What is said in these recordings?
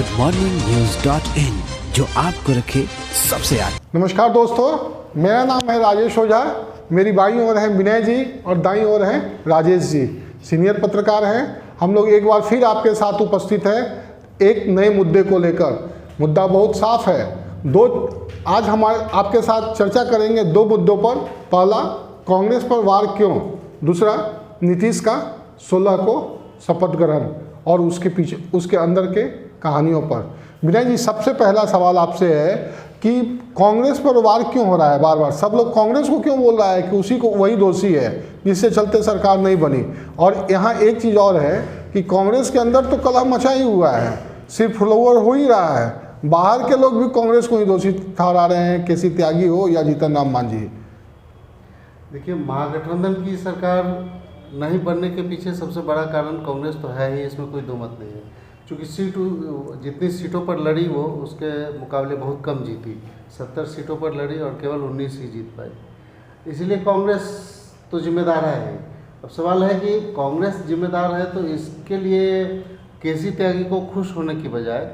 goodmorningnews.in, जो आपको रखे सबसे आगे। नमस्कार दोस्तों, मेरा नाम है राजेश ओझा। मेरी बाईं ओर हैं विनय जी और दाईं ओर हैं राजेश जी, सीनियर पत्रकार हैं। हम लोग एक बार फिर आपके साथ उपस्थित हैं एक नए मुद्दे को लेकर। मुद्दा बहुत साफ है। आज हमारे आपके साथ चर्चा करेंगे दो मुद्दों पर। पहला, कांग्रेस पर वार क्यों। दूसरा, नीतीश का 16 को शपथ ग्रहण और उसके पीछे उसके अंदर के कहानियों पर। विनय जी, सबसे पहला सवाल आपसे है कि कांग्रेस पर वार क्यों हो रहा है बार बार। सब लोग कांग्रेस को क्यों बोल रहा है कि उसी को वही दोषी है जिससे चलते सरकार नहीं बनी। और यहाँ एक चीज़ और है कि कांग्रेस के अंदर तो कलह मचा ही हुआ है, सिर्फ फ्लोवर हो ही रहा है। बाहर के लोग भी कांग्रेस को ही दोषी ठहरा रहे हैं, केसी त्यागी हो या जीतन राम मांझी। देखिए, महागठबंधन की सरकार नहीं बनने के पीछे सबसे बड़ा कारण कांग्रेस तो है ही, इसमें कोई दो मत नहीं है। क्योंकि जितनी सीटों पर लड़ी वो उसके मुकाबले बहुत कम जीती। 70 सीटों पर लड़ी और केवल 19 ही जीत पाई। इसीलिए कांग्रेस तो जिम्मेदार है। अब सवाल है कि कांग्रेस जिम्मेदार है तो इसके लिए केसी त्यागी को खुश होने की बजाय,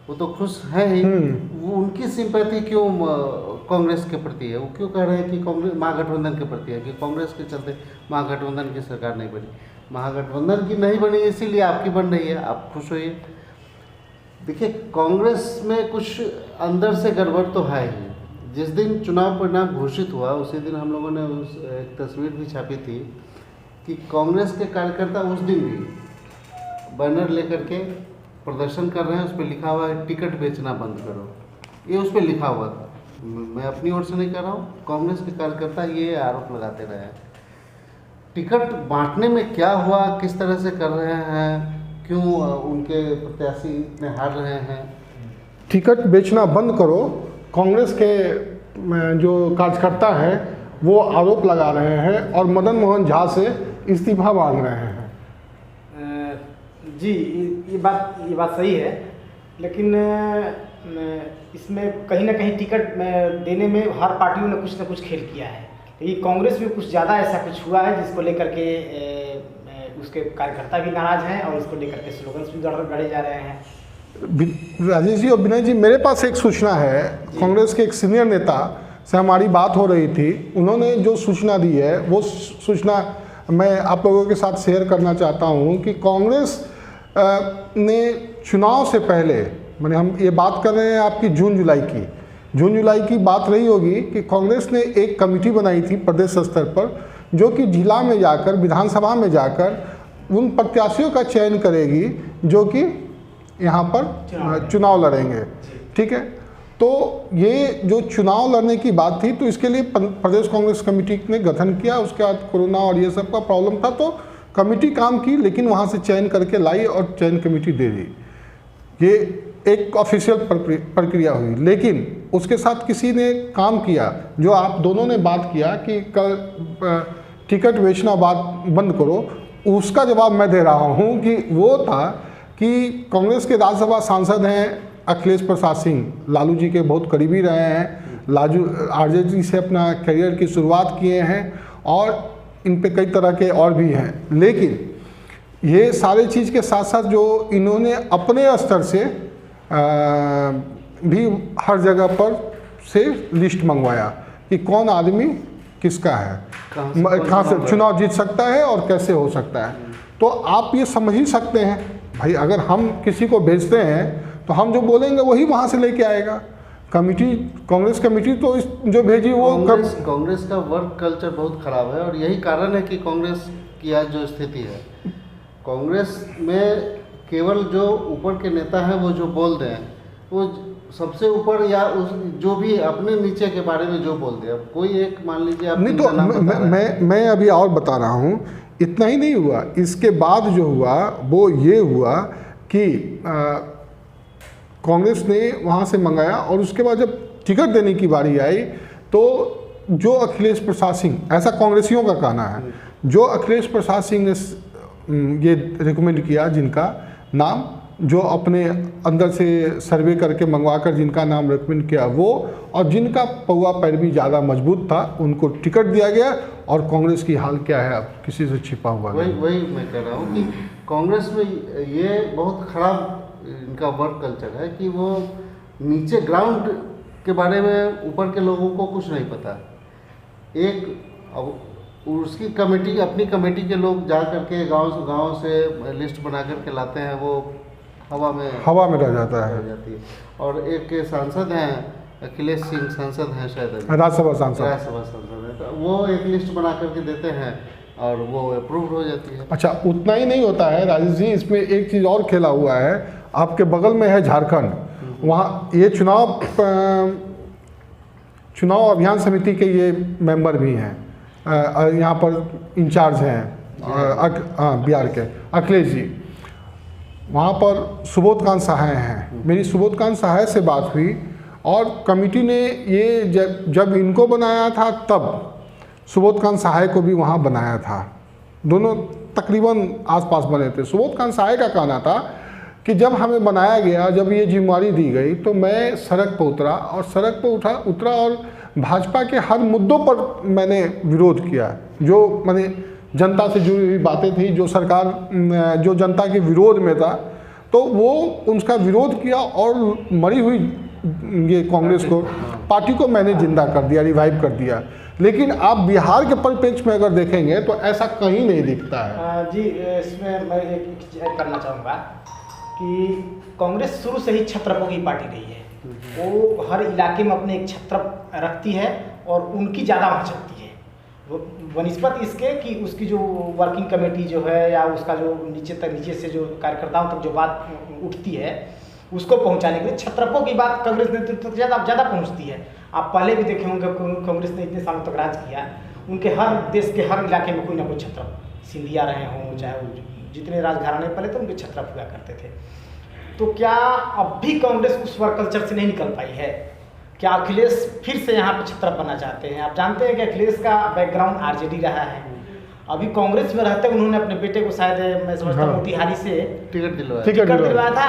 वो तो खुश है ही, वो उनकी सिंपैथी क्यों कांग्रेस के प्रति है। वो क्यों कह रहे हैं कि कांग्रेस महागठबंधन के प्रति है, कि कांग्रेस के चलते महागठबंधन की सरकार नहीं बनी। महागठबंधन की नहीं बनी इसीलिए आपकी बन रही है, आप खुश होइए। देखिए, कांग्रेस में कुछ अंदर से गड़बड़ तो है ही। जिस दिन चुनाव परिणाम घोषित हुआ उसी दिन हम लोगों ने एक तस्वीर भी छापी थी कि कांग्रेस के कार्यकर्ता उस दिन भी बैनर लेकर के प्रदर्शन कर रहे हैं। उस पर लिखा हुआ है टिकट बेचना बंद करो, ये उस पर लिखा हुआ था। मैं अपनी ओर से नहीं कर रहा हूँ, कांग्रेस के कार्यकर्ता ये आरोप लगाते रहे हैं। टिकट बांटने में क्या हुआ, किस तरह से कर रहे हैं, क्यों उनके प्रत्याशी इतने हार रहे हैं। टिकट बेचना बंद करो, कांग्रेस के जो कार्यकर्ता हैं वो आरोप लगा रहे हैं और मदन मोहन झा से इस्तीफा मांग रहे हैं। जी, ये बात सही है, लेकिन इसमें कहीं ना कहीं टिकट देने में हर पार्टियों ने कुछ ना कुछ खेल किया है। ये कांग्रेस में कुछ ज़्यादा ऐसा कुछ हुआ है जिसको लेकर के उसके कार्यकर्ता भी नाराज हैं और इसको लेकर के स्लोगन्स भी गढ़े जा रहे हैं। राजेश जी और विनय जी, मेरे पास एक सूचना है। कांग्रेस के एक सीनियर नेता से हमारी बात हो रही थी। उन्होंने जो सूचना दी है वो सूचना मैं आप लोगों के साथ शेयर करना चाहता हूँ कि कांग्रेस ने चुनाव से पहले, माने हम ये बात कर रहे हैं आपकी जून जुलाई की बात रही होगी कि कांग्रेस ने एक कमेटी बनाई थी प्रदेश स्तर पर, जो कि जिला में जाकर, विधानसभा में जाकर उन प्रत्याशियों का चयन करेगी जो कि यहाँ पर चुनाव लड़ेंगे। ठीक है, तो ये जो चुनाव लड़ने की बात थी, तो इसके लिए प्रदेश कांग्रेस कमेटी ने गठन किया। उसके बाद कोरोना और ये सब का प्रॉब्लम था, तो कमेटी काम की, लेकिन वहाँ से चयन करके लाई और चयन कमेटी दे दी। ये एक ऑफिशियल प्रक्रिया हुई। लेकिन उसके साथ किसी ने काम किया, जो आप दोनों ने बात किया कि कल टिकट बेचना बात बंद करो, उसका जवाब मैं दे रहा हूँ कि वो था कि कांग्रेस के राज्यसभा सांसद हैं अखिलेश प्रसाद सिंह, लालू जी के बहुत करीबी रहे हैं। लालू आरजेडी से अपना करियर की शुरुआत किए हैं और इन पे कई तरह के और भी हैं। लेकिन ये सारे चीज़ के साथ साथ जो इन्होंने अपने स्तर से भी हर जगह पर से लिस्ट मंगवाया कि कौन आदमी किसका है, कहाँ से चुनाव जीत सकता है और कैसे हो सकता है। तो आप ये समझ ही सकते हैं भाई, अगर हम किसी को भेजते हैं तो हम जो बोलेंगे वही वहाँ से लेके आएगा। कांग्रेस कमेटी तो जो भेजी वो कांग्रेस का वर्क कल्चर बहुत ख़राब है और यही कारण है कि कांग्रेस की आज जो स्थिति है। कांग्रेस में केवल जो ऊपर के नेता हैं वो जो बोल दें, वो सबसे ऊपर या जो भी अपने नीचे के बारे में जो बोल दे। अब कोई एक मान लीजिए आप नहीं, तो मैं अभी और बता रहा हूँ। इतना ही नहीं हुआ, इसके बाद जो हुआ वो ये हुआ कि कांग्रेस ने वहाँ से मंगाया और उसके बाद जब टिकट देने की बारी आई तो जो अखिलेश प्रसाद सिंह, ऐसा कांग्रेसियों का कहना है, जो अखिलेश प्रसाद सिंह ने ये रिकमेंड किया, जिनका नाम जो अपने अंदर से सर्वे करके मंगवा कर जिनका नाम रिकमेंड किया वो, और जिनका पौवा पैर भी ज़्यादा मजबूत था, उनको टिकट दिया गया। और कांग्रेस की हाल क्या है अब किसी से छिपा हुआ वही मैं कह रहा हूँ कि कांग्रेस में ये बहुत खराब इनका वर्क कल्चर है कि वो नीचे ग्राउंड के बारे में ऊपर के लोगों को कुछ नहीं पता। अब उसकी कमेटी, अपनी कमेटी के लोग जा करके गांव से लिस्ट बना करके लाते हैं, वो हवा में रह जाता है, जाती है। और एक सांसद हैं, अखिलेश सिंह सांसद हैं, शायद राज्यसभा सांसद है, तो वो एक लिस्ट बना करके देते हैं और वो अप्रूव हो जाती है। अच्छा, उतना ही नहीं होता है राजेश जी, इसमें एक चीज़ और खेला हुआ है। आपके बगल में है झारखंड, वहाँ ये चुनाव अभियान समिति के ये मेंबर भी हैं, यहाँ पर इंचार्ज हैं बिहार के अखिलेश जी। वहाँ पर सुबोधकांत सहाय हैं। मेरी सुबोधकांत सहाय से बात हुई और कमेटी ने ये जब इनको बनाया था तब सुबोधकांत सहाय को भी वहाँ बनाया था। दोनों तकरीबन आसपास बने थे। सुबोधकांत सहाय का कहना था कि जब हमें बनाया गया, जब ये जिम्मेवारी दी गई, तो मैं सड़क पर उतरा और सड़क पर उतरा और भाजपा के हर मुद्दों पर मैंने विरोध किया। जो मैंने जनता से जुड़ी हुई बातें थी, जो सरकार जो जनता के विरोध में था, तो वो उसका विरोध किया और मरी हुई ये कांग्रेस को, पार्टी को मैंने जिंदा कर दिया, रिवाइव कर दिया। लेकिन आप बिहार के परिप्रेक्ष्य में अगर देखेंगे तो ऐसा कहीं नहीं दिखता है। जी, इसमें मैं एक चीज़ ऐड करना चाहूँगा कि कांग्रेस शुरू से ही छत्रपों की पार्टी रही है। वो हर इलाके में अपने एक छत्र रखती है और उनकी ज़्यादा वहाँ चलती है, वो बनिस्बत इसके कि उसकी जो वर्किंग कमेटी जो है या उसका जो नीचे से जो कार्यकर्ताओं तक जो बात उठती है उसको पहुंचाने के लिए छत्रपों की बात कांग्रेस नेतृत्व ज़्यादा पहुंचती है। आप पहले भी देखे होंगे कांग्रेस ने इतने सालों तक राज किया, उनके हर देश के हर इलाके में कोई ना कोई छत्रप, सिंधिया रहे हों चाहे जितने राजघराने पहले तो उनके छत्रप हुआ करते थे। तो क्या अब भी कांग्रेस उस वर्क कल्चर से नहीं निकल पाई है? क्या अखिलेश फिर से यहाँ पे छत्रप बनना चाहते हैं? आप जानते हैं कि अखिलेश का बैकग्राउंड आरजेडी रहा है। अभी कांग्रेस में रहते उन्होंने अपने बेटे को शायद मैं समझता हूँ मोतिहारी से टिकट दिलवाया था,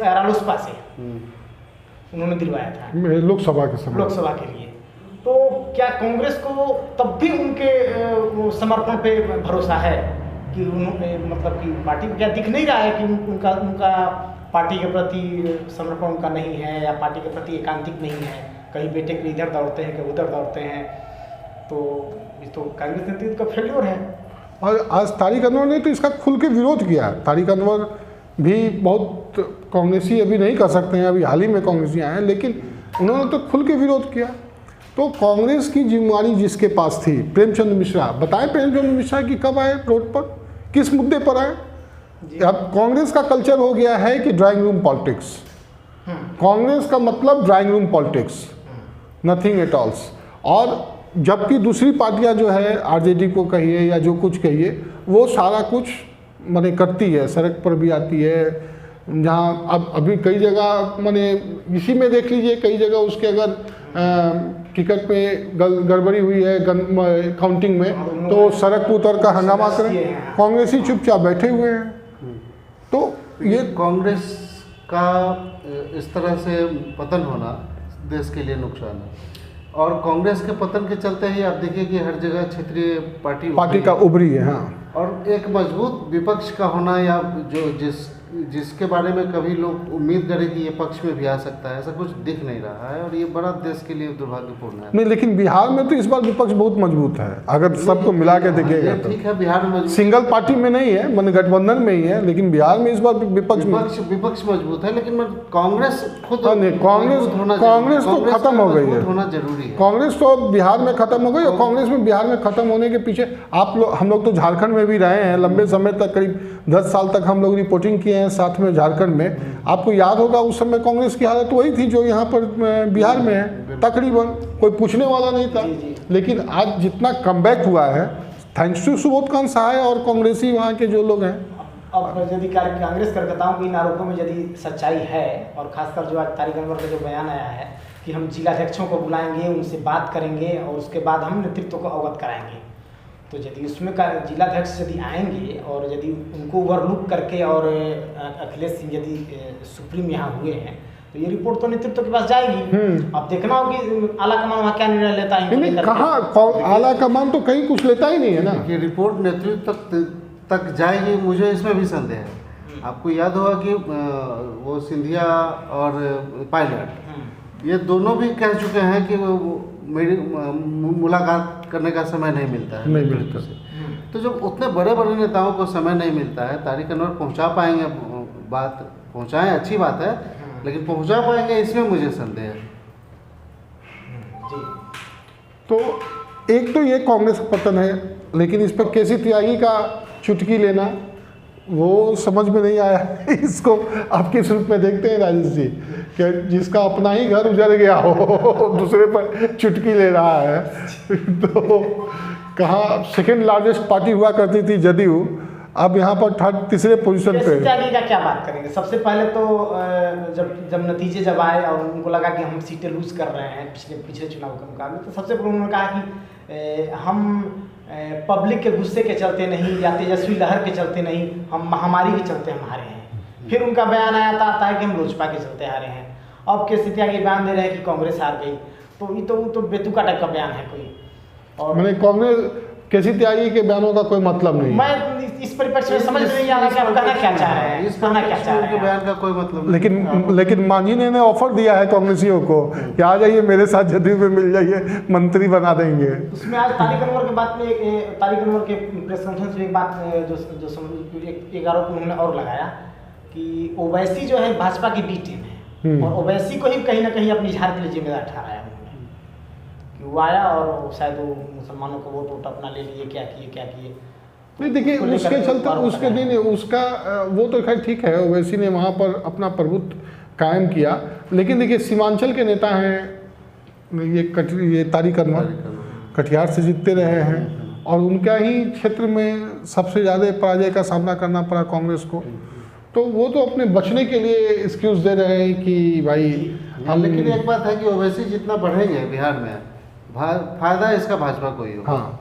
रालोसपा से उन्होंने दिलवाया था लोकसभा के लिए। तो क्या कांग्रेस को तब भी उनके समर्पण पे भरोसा है कि मतलब कि पार्टी को क्या दिख नहीं रहा है कि उनका पार्टी के प्रति समर्पण उनका नहीं है या पार्टी के प्रति एकांतिक नहीं है? कहीं बेटे के इधर दौड़ते हैं, कहीं उधर दौड़ते हैं। तो कांग्रेस नेतृत्व का फेल्योर है। और आज तारिक अनवर ने तो इसका खुल के विरोध किया। तारिक अनवर भी बहुत कांग्रेसी अभी नहीं कर सकते हैं, अभी हाल ही में कांग्रेसी आए हैं, लेकिन उन्होंने तो खुल के विरोध किया। तो कांग्रेस की जिम्मेवारी जिसके पास थी, प्रेमचंद मिश्रा, बताएं प्रेमचंद मिश्रा कि कब आए रोड पर, किस मुद्दे पर आए? अब कांग्रेस का कल्चर हो गया है कि ड्राइंग रूम पॉलिटिक्स। कांग्रेस का मतलब drawing room politics, nothing at alls. और जबकि दूसरी पार्टियां जो है, आरजेडी को कहिए या जो कुछ कहिए, वो सारा कुछ माने करती है, सड़क पर भी आती है। जहाँ अब अभी कई जगह माने इसी में देख लीजिए, कई जगह उसके अगर टिकट पे गड़बड़ी हुई है काउंटिंग में, तो सड़क पर उतर कर हंगामा करें। कांग्रेसी चुपचाप बैठे हुए हैं। तो ये कांग्रेस का इस तरह से पतन होना देश के लिए नुकसान है। और कांग्रेस के पतन के चलते ही आप देखिए कि हर जगह क्षेत्रीय पार्टी का उभरी है। हाँ, और एक मजबूत विपक्ष का होना, या जो जिसके बारे में कभी लोग उम्मीद करें कि ये पक्ष में भी आ सकता है, ऐसा कुछ दिख नहीं रहा है। और ये बड़ा देश के लिए दुर्भाग्यपूर्ण है। नहीं, लेकिन बिहार में तो इस बार विपक्ष बहुत मजबूत है, अगर सबको मिला के देखेगा तो। ठीक है, बिहार में सिंगल पार्टी में नहीं है, मन गठबंधन में ही है, लेकिन बिहार में इस बार विपक्ष मजबूत है। लेकिन कांग्रेस खुद कांग्रेस तो खत्म हो गई है, होना जरूरी है। कांग्रेस तो बिहार में खत्म हो गई। और कांग्रेस में बिहार में खत्म होने के पीछे हम लोग तो झारखंड में भी रहे हैं लंबे समय तक, करीब 10 साल तक हम लोग रिपोर्टिंग किए हैं साथ में झारखंड में। आपको याद होगा उस समय कांग्रेस की हालत वही थी जो यहाँ पर बिहार में है, तकरीबन कोई पूछने वाला नहीं था। लेकिन आज जितना कमबैक हुआ है, थैंक्स टू सुबोधकांत सहाय और कांग्रेसी वहाँ के जो लोग हैं। अब यदि कांग्रेस कार्यकर्ताओं के इन आरोपों में यदि सच्चाई है, और खासकर जो आज तारिक अनवर का जो बयान आया है कि हम जिलाध्यक्षों को बुलाएंगे, उनसे बात करेंगे और उसके बाद हम नेतृत्व को अवगत कराएंगे, तो यदि उसमें का जिलाध्यक्ष यदि आएंगे और यदि उनको ओवरलुक करके और अखिलेश सिंह यदि सुप्रीम यहाँ हुए हैं, तो ये रिपोर्ट तो नेतृत्व के पास जाएगी। अब देखना हो कि आला कमान वहाँ क्या निर्णय लेता है। कहाँ आला कमान तो कहीं कुछ लेता ही नहीं है ना। ये रिपोर्ट नेतृत्व तक जाएगी, मुझे इसमें भी संदेह है। आपको याद होगा कि वो सिंधिया और पायलट ये दोनों भी कह चुके हैं कि वो मेरी मुलाकात करने का समय नहीं मिलता है, नहीं मिलता। तो जब उतने बड़े बड़े नेताओं को समय नहीं मिलता है, तारिक अनवर पहुंचा पाएंगे, बात पहुंचाएं अच्छी बात है, लेकिन पहुंचा पाएंगे इसमें मुझे संदेह है। जी। तो एक तो ये कांग्रेस का पतन है, लेकिन इस पर केसी त्यागी का चुटकी लेना वो समझ में नहीं आया। इसको आप किस रूप में देखते हैं राजेश जी, कि जिसका अपना ही घर उजड़ गया हो दूसरे पर चुटकी ले रहा है। तो कहाँ सेकेंड लार्जेस्ट पार्टी हुआ करती थी जदयू, अब यहाँ पर तीसरे पोजीशन पे। त्यागी का क्या बात करेंगे? सबसे पहले तो जब नतीजे जब आए और उनको लगा कि हम सीटें लूज कर रहे हैं पिछले चुनाव के मुकाबले, तो सबसे पहले उन्होंने कहा कि हम पब्लिक के गुस्से के चलते नहीं या तेजस्वी लहर के चलते नहीं, हम महामारी के चलते हम हारे हैं। फिर उनका बयान आया था कि हम लोजपा के चलते हारे हैं। अब केसी त्यागी बयान दे रहे हैं कि कांग्रेस हार गई, तो ये तो बेतुका टाइप का बयान है कोई। और मैंने कांग्रेस केसी त्यागी के बयानों का कोई मतलब नहीं। मैं इस परिप्रेक्ष्य में समझ नहीं आ रहा कि आप कहना क्या चाह रहे हैं, कहना क्या चाह रहे हैं। बयान का कोई मतलब नहीं। लेकिन मांझी ने ऑफर दिया है कांग्रेसियों को कि आ जाइए मेरे साथ जदयू में मिल जाइए, मंत्री बना देंगे। उसमें आज तारिक अनवर के बात में तारिक अनवर के प्रेस कॉन्फ्रेंस में एक बात एक आरोप उन्होंने और लगाया कि ओवैसी जो है भाजपा की बी टीम है, और ओवैसी को ही कहीं ना कहीं अपनी झाड़ के लिए जिम्मेदार ठहराया उन्होंने कि वो आया और शायद वो मुसलमानों को वोट अपना ले लिए, क्या किए। नहीं देखिए, उसके चलते उसके दिन उसका वो तो खैर ठीक है, ओवैसी ने वहाँ पर अपना प्रभुत्व कायम किया, लेकिन देखिए सीमांचल के नेता हैं ये तारिक अनवर, कटिहार से जीतते रहे हैं और उनका ही क्षेत्र में सबसे ज़्यादा पराजय का सामना करना पड़ा कांग्रेस को। तो वो तो अपने बचने के लिए एक्सक्यूज दे रहे हैं कि भाई हम। लेकिन एक बात है कि ओवैसी जितना बढ़ेंगे बिहार में, फायदा इसका भाजपा को ही होगा। हाँ,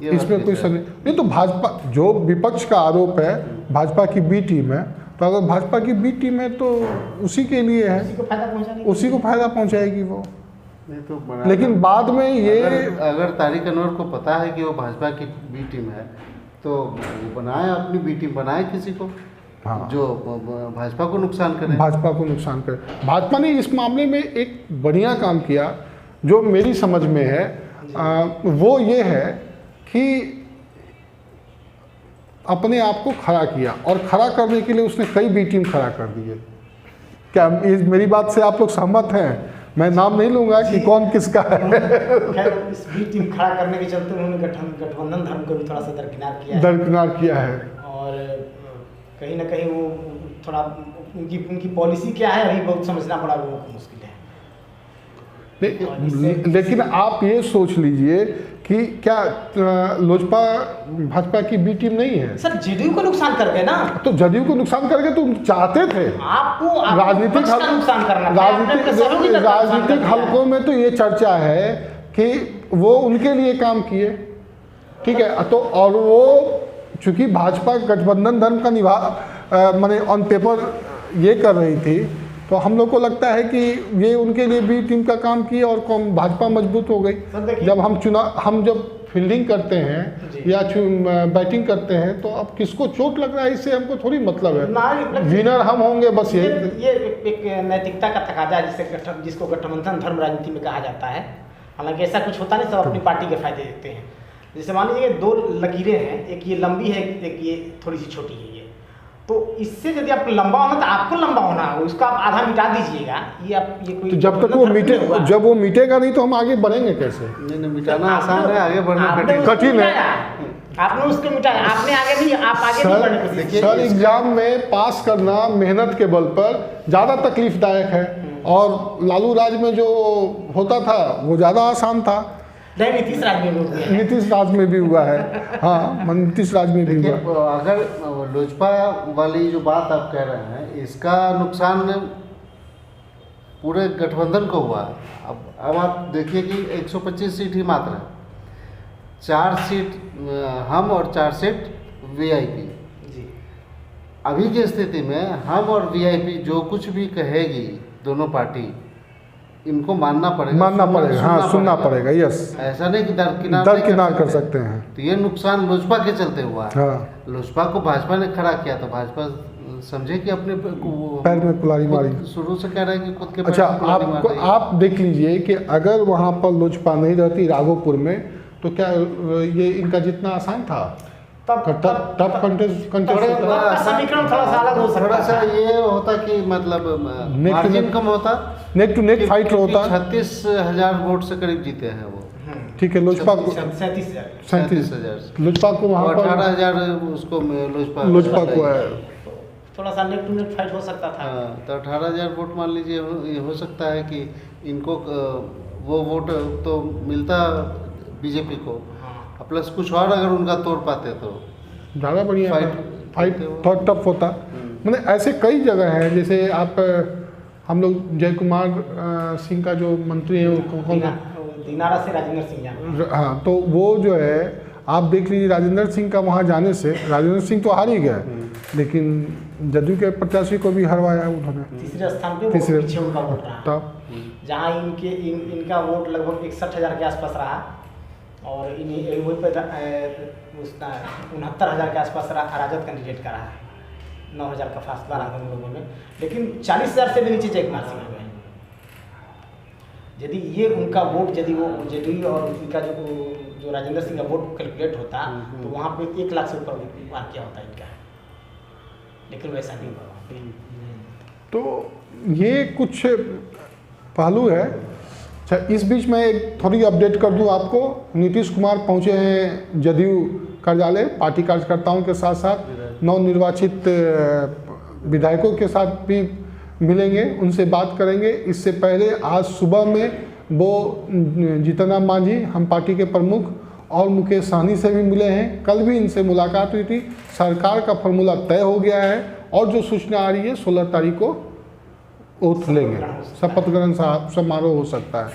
इसमें कोई संदेह नहीं। तो भाजपा जो विपक्ष का आरोप है भाजपा की बी टीम है, तो अगर भाजपा की बी टीम है तो उसी के लिए है, उसी को फायदा पहुंचाएगी वो। नहीं तो लेकिन बाद में ये अगर तारिक अनवर को पता है कि वो भाजपा की बी टीम है, तो वो बनाए अपनी बी टीम, बनाए किसी को। हाँ। जो भाजपा को नुकसान करे, भाजपा को नुकसान करे। भाजपा ने इस मामले में एक बढ़िया काम किया जो मेरी समझ में है, वो ये है कि अपने आप को खड़ा किया, और खड़ा करने के लिए उसने कई बी टीम खड़ा कर दी है। क्या मेरी बात से आप लोग सहमत हैं? मैं नाम नहीं लूंगा कि कौन किसका है। इस बी टीम खड़ा करने के चलते उन्होंने गठबंधन धर्म को भी थोड़ा सा दरकिनार किया है। और कहीं ना कहीं वो थोड़ा उनकी पॉलिसी क्या है अभी बहुत समझना बड़ा लोगों को मुश्किल है। लेकिन आप ये सोच लीजिए कि क्या लोजपा भाजपा की बी टीम नहीं है? सर जदयू को नुकसान कर गए ना, तो जदयू को नुकसान करके तुम चाहते थे आपको राजनीतिक नुकसान करना, राजनीतिक हलकों में तो ये चर्चा है कि वो उनके लिए काम किए, ठीक है। तो और वो चूंकि भाजपा गठबंधन धर्म का माने ऑन पेपर ये कर रही थी, तो हम लोग को लगता है कि ये उनके लिए बी टीम का काम किया और भाजपा मजबूत हो गई। जब हम जब फील्डिंग करते हैं या बैटिंग करते हैं, तो अब किसको चोट लग रहा है इससे हमको थोड़ी मतलब है, विनर हम होंगे बस। ये एक नैतिकता का तकाजा है जिसको गठबंधन धर्म राजनीति में कहा जाता है। हालांकि ऐसा कुछ होता नहीं, सब अपनी पार्टी के फायदे देखते हैं। जैसे मान लीजिए दो लकीरें हैं, एक ये लंबी है, एक ये थोड़ी सी छोटी है। तो इससे यदि आपको लंबा होना तो आपको लंबा होना है, उसका आप आधा मिटा दीजिएगा। ये कोई तो जब तक वो मिटेगा नहीं तो हम आगे बढ़ेंगे कैसे? नहीं, मिटाना आसान है, आगे बढ़ना कठिन है। आपने उसको मिटाया, आपने आगे नहीं, आप आगे नहीं बढ़ने को। सर एग्जाम में पास करना मेहनत के बल पर ज़्यादा तकलीफदायक है, और लालू राज में जो होता था वो ज़्यादा आसान था। नीतीश राज में भी हुआ है। हाँ, नीतीश राज में भी हुआ। अगर लोजपा वाली जो बात आप कह रहे हैं, इसका नुकसान पूरे गठबंधन को हुआ। अब आप देखिए कि 125 सीट ही मात्र है, 4 सीट हम और 4 सीट वीआईपी। अभी की स्थिति में हम और वीआईपी जो कुछ भी कहेगी दोनों पार्टी, इनको मानना पड़ेगा, हाँ, सुनना पड़ेगा। यस, ऐसा नहीं कि दरकिनार कर सकते हैं। तो ये नुकसान लोजपा के चलते हुआ। हाँ। लोजपा को भाजपा ने खड़ा किया, तो भाजपा समझे कि अपने पैर में कुल्हाड़ी मारी। शुरू से कह रहे हैं कि खुद के पैर अच्छा, में कुल्हाड़ी मार आपको रही है। आप देख लीजिए कि अगर वहाँ पर लोजपा नहीं रहती राघोपुर में, तो क्या ये इनका जितना आसान था? तब कंटेस्ट समीकरण थोड़ा सा अलग हो सकता थोड़ा सा है। ये होता कि मतलब नेक टू मार्जिन नेक- कम होता, नेक टू नेक फाइट होता। 36,000 वोट से करीब जीते हैं वो। ठीक है, लोजपा को 37,000 37, लोजपा को वहाँ पर 18,000 उसको लोजपा को है। थोड़ा सा नेक टू नेक फाइट हो सकता था। हाँ, तो 18,000 वोट मान लीजिए ये हो सकता है कि इनको वो वोट तो मिलता बीजेपी को, हाँ। प्लस कुछ और अगर उनका तोड़ पाते तो ज़्यादा बढ़िया फाइट वो। थोड़ा टफ होता। मतलब ऐसे कई जगह हैं, जैसे आप हम लोग जय कुमार सिंह का जो मंत्री है दिनारा से राजेंद्र सिंह जाना। हाँ, तो वो जो है आप देख लीजिए, राजेंद्र सिंह का वहाँ जाने से राजेंद्र सिंह तो हार ही गए, लेकिन जदयू के प्रत्याशी को भी हरवाया उन्होंने। तीसरे स्थान पे तीसरे- पीछे उनका वोट रहा, तब जहाँ इनका वोट लगभग 61,000 के आसपास रहा, और वही पे 69,000 के आसपास राजद कैंडिडेट का रहा। 9,000 का फासला रहा उन लोगों में, लेकिन 40,000 से भी नीचे जय कुमार सिंह गए। यदि ये उनका वोट, यदि वो जेडीयू और इनका जो राजेंद्र सिंह का वोट कैलकुलेट होता, तो वहाँ पे 1 लाख से ऊपर मार किया होता इनका, लेकिन वैसा नहीं हुआ। तो ये कुछ पहलू है। अच्छा, इस बीच में एक थोड़ी अपडेट कर दूं आपको। नीतीश कुमार पहुंचे हैं जदयू कार्यालय, पार्टी कार्यकर्ताओं के साथ साथ नवनिर्वाचित विधायकों के साथ भी मिलेंगे, उनसे बात करेंगे। इससे पहले आज सुबह में वो जीतन राम मांझी, हम पार्टी के प्रमुख, और मुकेश सहनी से भी मिले हैं। कल भी इनसे मुलाकात हुई थी। सरकार का फॉर्मूला तय हो गया है, और जो सूचना आ रही है 16 तारीख को ओथ लेंगे, शपथ ग्रहण समारोह हो सकता है।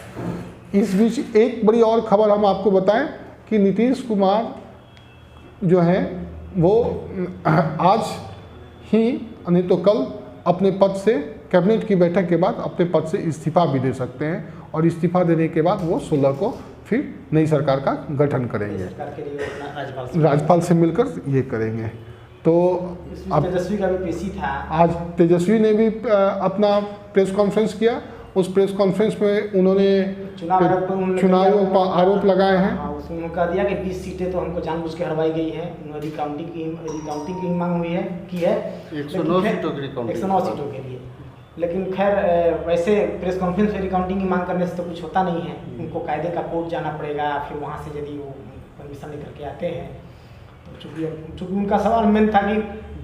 इस बीच एक बड़ी और खबर हम आपको बताएं कि नीतीश कुमार जो हैं वो आज ही नहीं तो कल अपने पद से, कैबिनेट की बैठक के बाद अपने पद से इस्तीफा भी दे सकते हैं, और इस्तीफा देने के बाद वो 16 को फिर नई सरकार का गठन करेंगे। सरकार के लिए अपना राज्यपाल से मिलकर ये करेंगे। तो अब तेजस्वी का भी पेशी था। आज तेजस्वी ने भी अपना प्रेस कॉन्फ्रेंस किया। उस प्रेस कॉन्फ्रेंस में उन्होंने चुनाव पर आरोप लगाए हैं। हाँ, उसमें उन्होंने कह दिया कि 20 सीटें तो हमको जानबूझ के हरवाई गई है, उन्होंने रिकाउंटिंग की मांग हुई है की है 109 सीटों की रिकाउंटिंग, 109 सीटों के लिए। लेकिन खैर वैसे प्रेस कॉन्फ्रेंस में रिकाउंटिंग की मांग करने से तो कुछ होता नहीं है, उनको कायदे का कोर्ट जाना पड़ेगा, फिर वहाँ से यदि वो परमिशन लेकर के आते हैं। तो चूँकि उनका सवाल मेन था कि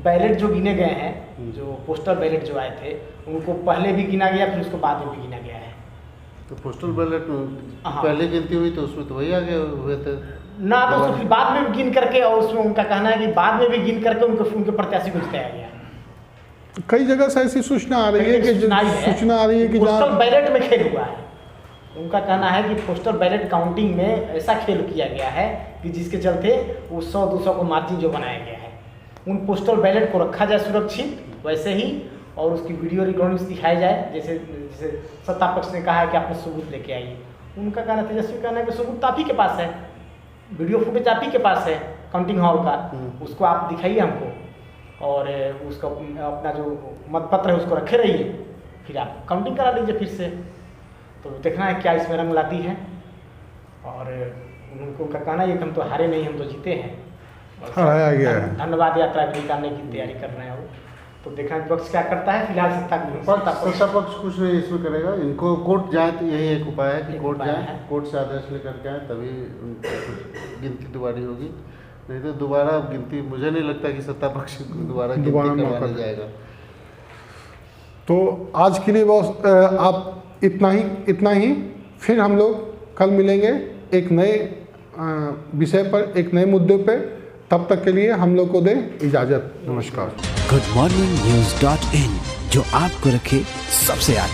बैलेट जो गिने गए हैं, जो पोस्टल बैलेट जो आए थे, उनको पहले भी गिना गया, फिर उसको बाद में भी गिना गया है। तो पोस्टल बैलेट हाँ। पहले गिनती हुई तो उसमें तो वही आगे हुए थे ना, तो उसको फिर बाद में भी गिन करके, और उसमें उनका कहना है कि बाद में भी गिन करके उनके प्रत्याशी को जिताया गया। कई जगह से ऐसी सूचना आ रही है कि पोस्टल बैलेट में खेल हुआ है। उनका कहना है कि पोस्टल बैलेट काउंटिंग में ऐसा खेल किया गया है कि जिसके चलते वो 100-200 को मार्जिन जो बनाया गया है, उन पोस्टल बैलेट को रखा जाए सुरक्षित वैसे ही, और उसकी वीडियो रिकॉर्डिंग्स दिखाई जाए, जैसे सत्ता पक्ष ने कहा है कि आपने सबूत लेके आइए। उनका कहना, तेजस्वी कहना है कि सबूत आप ही के पास है, वीडियो फुटेज आप ही के पास है काउंटिंग हॉल का, उसको आप दिखाइए हमको, और उसका अपना जो मतपत्र है उसको रखे रहिए, फिर आप काउंटिंग करा लीजिए फिर से। तो देखना है क्या इसमें रंग लाती है। और उनका कहना है कि हम तो हारे नहीं, हम तो जीते हैं, हराया गया है। धन्यवाद यात्रा भी निकालने की तैयारी कर रहे हैं वो। तो देखना विपक्ष क्या करता है। फिलहाल सत्ता पक्ष कुछ नहीं इसमें करेगा। इनको कोर्ट जाए तो यही एक उपाय है कि कोर्ट जाए, कोर्ट से आदेश लेकर के आए, तभी गिनती दोबारा होगी। नहीं तो दोबारा गिनती मुझे नहीं लगता कि सत्ता पक्ष दोबारा गिनती करवाने जाएगा। तो आज के लिए बस आप इतना ही। फिर हम लोग कल मिलेंगे एक नए विषय पर, एक नए मुद्दे पे। तब तक के लिए हम लोग को दें इजाज़त। नमस्कार। गुड मॉर्निंग न्यूज़.in, जो आपको रखे सबसे आगे।